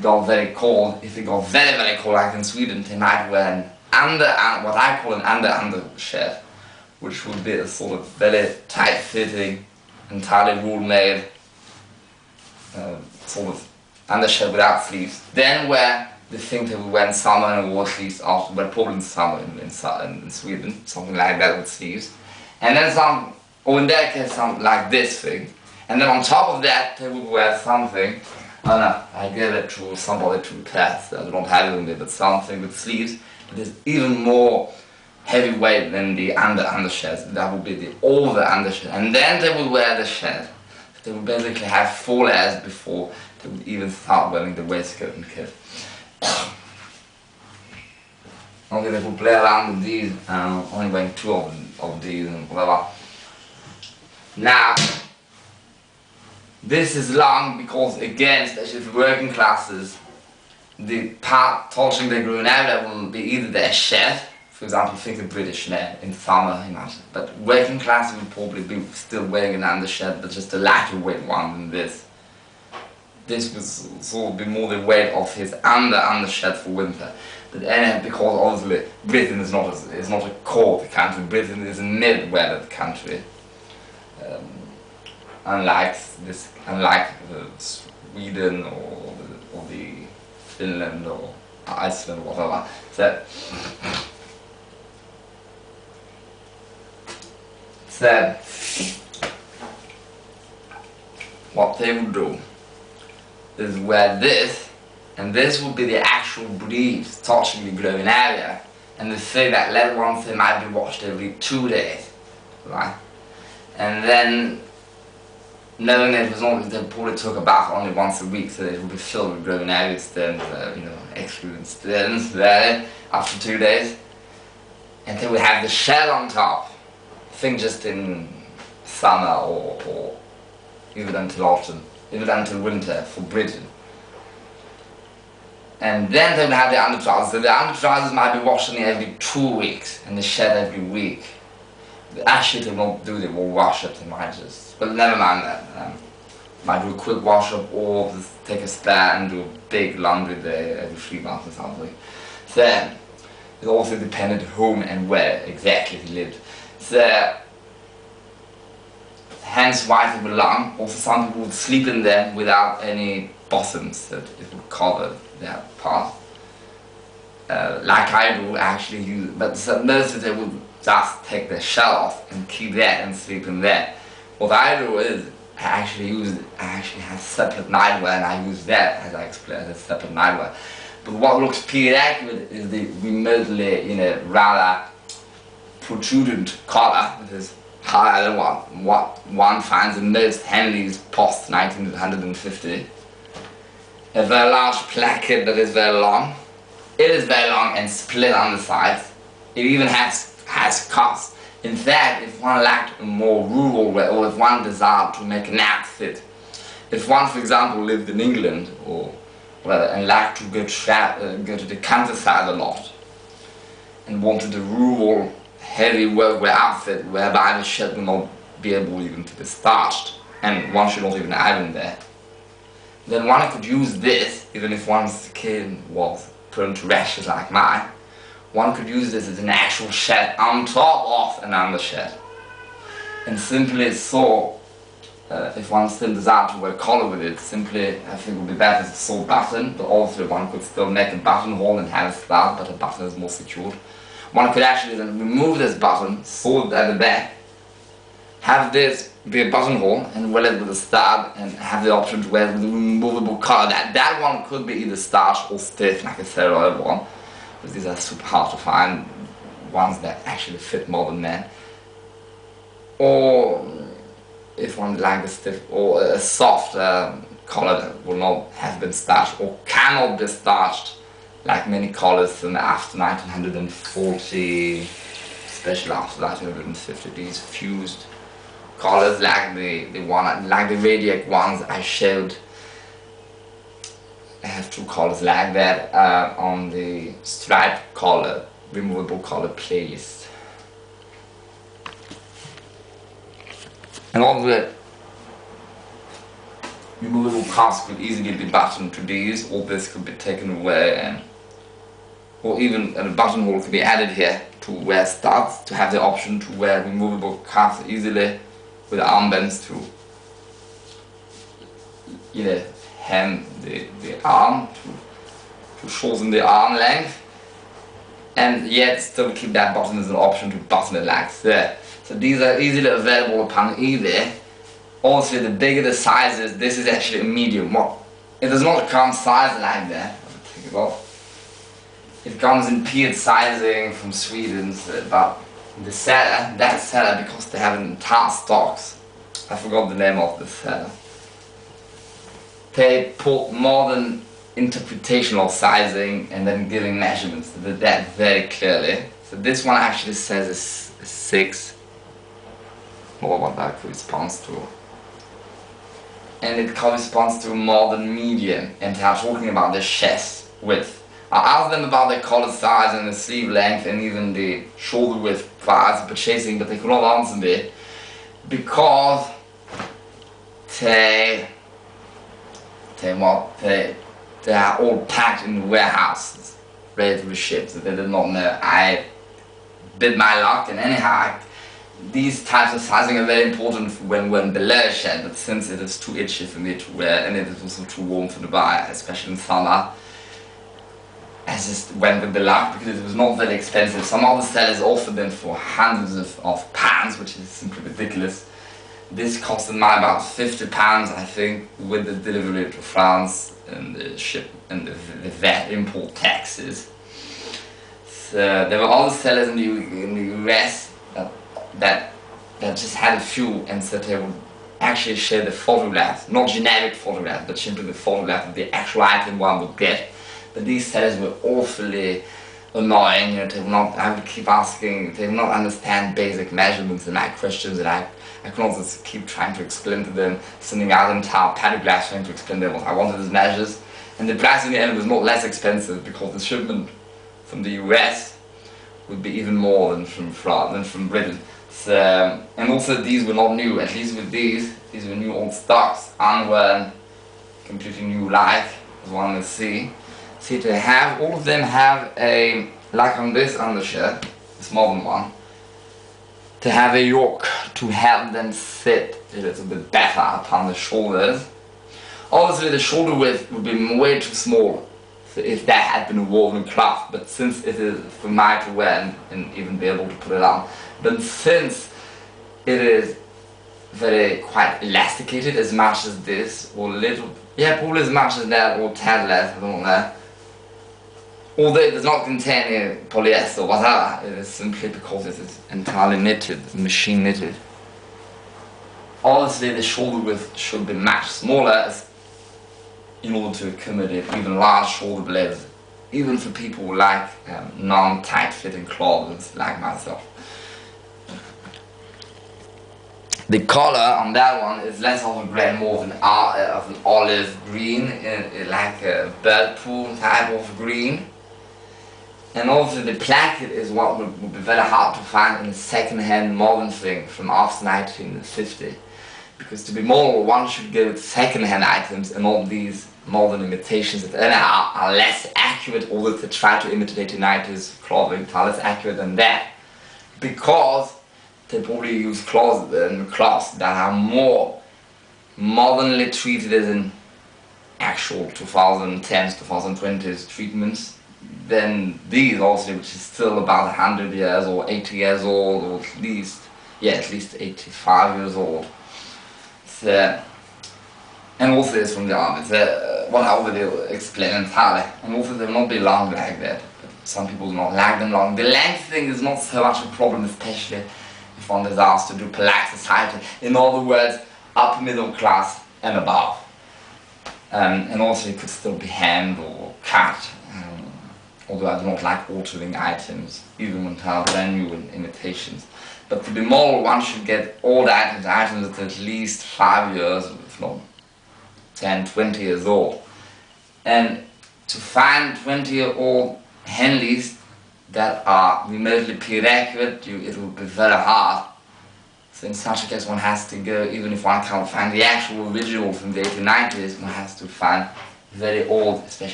got very cold, if it got very, very cold like in Sweden, they might wear what I call an undershirt, which would be a sort of very tight-fitting, entirely wool-made sort of undershirt without sleeves. Then wear the thing they would wear in summer and wore sleeves after, but probably in summer in Sweden, something like that with sleeves. And then some, or in their case, something like this thing. And then on top of that, they would wear something, I don't know, I gave it to somebody to test, I don't have it in there, but something with sleeves that is even more heavyweight than the undershirt. That would be the over undershirt. And then they would wear the shirt. They would basically have 4 layers before they would even start wearing the waistcoat and kit. Okay, they would play around with these, only wearing 2 of these and whatever. Now, this is long because, again, especially for working classes, the part touching the groin will be either their shirt, for example, think of British men in summer, but working classes will probably be still wearing an undershirt, but just a lighter weight one than this. This would sort of be more the weight of his undershirt for winter. But because obviously Britain is not a cold country, Britain is a mid-weathered country. Unlike Sweden or the Finland or Iceland or whatever. So what they would do is wear this, and this would be the actual briefs touching the groin area, and they say that leather ones they might be washed every 2 days, right? And then knowing that it was only, they probably took a bath only once a week, so it would be filled with groin area stones, excrement stones there after 2 days, and they would have the shell on top. Think just in summer or even until autumn, even until winter for Britain. And then they would have the undertrousers. So the undertrousers might be washed only every 2 weeks and the shirt every week. Actually they won't do, they will wash it, they might just, but never mind that. Might do a quick wash up or just take a spare and do a big laundry day every 3 months or something. Then it also depended whom and where exactly he lived. So, hence why they were long. Also some people would sleep in them without any bottoms, that it would cover their part. Like I do actually use, but most of them would just take their shell off and keep that and sleep in that. What I do is, I actually have separate nightwear and I use that, as I explained, as separate nightwear. But what looks period accurate is the remotely, rather protrudent collar, which is higher than what one finds the most handies post 1950. A very large placket that is very long. It is very long and split on the sides. It even has cuffs. In fact, if one lacked a more rural way, or if one desired to make an outfit, if one, for example, lived in England or whatever and liked to go to the countryside a lot and wanted a rural heavy workwear outfit whereby the shirt will not be able even to be starched and one should not even iron there, then one could use this, even if one's skin was prone to rashes like mine. One could use this as an actual shirt on top of an undershirt. And simply so, if one still desired to wear collar with it, simply I think it would be better to sew button, but also one could still make a buttonhole and have a start, but a button is more secured. One could actually then remove this button, sew it at the back, have this be a buttonhole and wear it with a stud and have the option to wear it with a removable collar. That one could be either starched or stiff like a celluloid one, but these are super hard to find, ones that actually fit modern men. Or if one like a stiff or a soft collar that will not have been starched or cannot be starched, like many collars in after 1940, especially after 1950, these fused collars like the radiac ones I showed. I have 2 collars like that on the striped collar, removable collar playlist. And also removable parts could easily be buttoned to these, or this could be taken away, and or even a buttonhole could be added here to where it starts, to have the option to wear removable cuffs easily with armbands to hem the arm, to shorten the arm length, and yet still keep that button as an option to button it like that. So these are easily available upon eBay. Also, the bigger the size is, this is actually a medium. Well, it does not come sized like that. Take it off. It comes in peeled sizing from Sweden, but the seller, that seller, because they have entire stocks, I forgot the name of the seller, they put modern interpretational sizing and then giving measurements. They did that very clearly. So this one actually says a 6, or what that corresponds to. And it corresponds to a modern medium, and they are talking about the chest width. I asked them about the collar size and the sleeve length and even the shoulder width prior to purchasing, but they could not answer me because they are all packed in warehouses, ready to be shipped, so they did not know. I bid my luck, and anyhow, these types of sizing are very important when below a shirt, but since it is too itchy for me to wear, and it is also too warm for the buyer, especially in summer, I just went with the luck because it was not very expensive. Some other sellers offered them for hundreds of pounds, which is simply ridiculous. This costed me about £50, I think, with the delivery to France and the ship and the VAT import taxes. So there were other sellers in the US that just had a few, and so they would actually share the photographs, not generic photographs, but simply the photograph of the actual item one would get. But these sellers were awfully annoying. They would not, I would keep asking, they would not understand basic measurements and my questions, and I could also keep trying to explain to them, sending out entire paragraphs trying to explain to them what I wanted as measures. And the price in the end was not less expensive because the shipment from the US would be even more than from France, than from Britain. So, and also these were not new, at least with these were new old stocks, unworn, completely new life, as one may see. See, to have, all of them have a, like on this undershirt, this modern one, to have a yoke to help them sit a little bit better upon the shoulders. Obviously the shoulder width would be way too small if that had been a woven cloth, but since it is for me to wear and even be able to put it on, but since it is very quite elasticated, as much as this, or little, yeah, probably as much as that, or tad less, I don't know. Although it does not contain any polyester or whatever, it is simply because it is entirely knitted, machine knitted. Obviously the shoulder width should be much smaller in order to accommodate even large shoulder blades, even for people who like non-tight fitting clothes like myself. The color on that one is less of a gray, more of an olive green, like a bird pool type of green. And also the placket is what would be very hard to find in a second-hand modern thing from after 1950. Because to be modern, one should go with second-hand items, and all these modern imitations that are less accurate, although they try to imitate the 90s clothing, are less accurate than that. Because they probably use cloths that are more modernly treated as in actual 2010s, 2020s treatments than these, also, which is still about 100 years or 80 years old, or at least 85 years old. So, and also it's from the army. What I already explained entirely. And also they will not be long like that. But some people do not like them long. The length thing is not so much a problem, especially if one is asked to do polite society. In other words, upper middle class and above. And also it could still be hemmed or cut. Although I do not like altering items, even when they are brand new imitations. But to be moral, one should get old items that are at least 5 years, if not 10, 20 years old. And to find 20-year-old Henleys that are remotely period accurate, it will be very hard. So in such a case one has to go, even if one can't find the actual original from the 1890s, one has to find very old, especially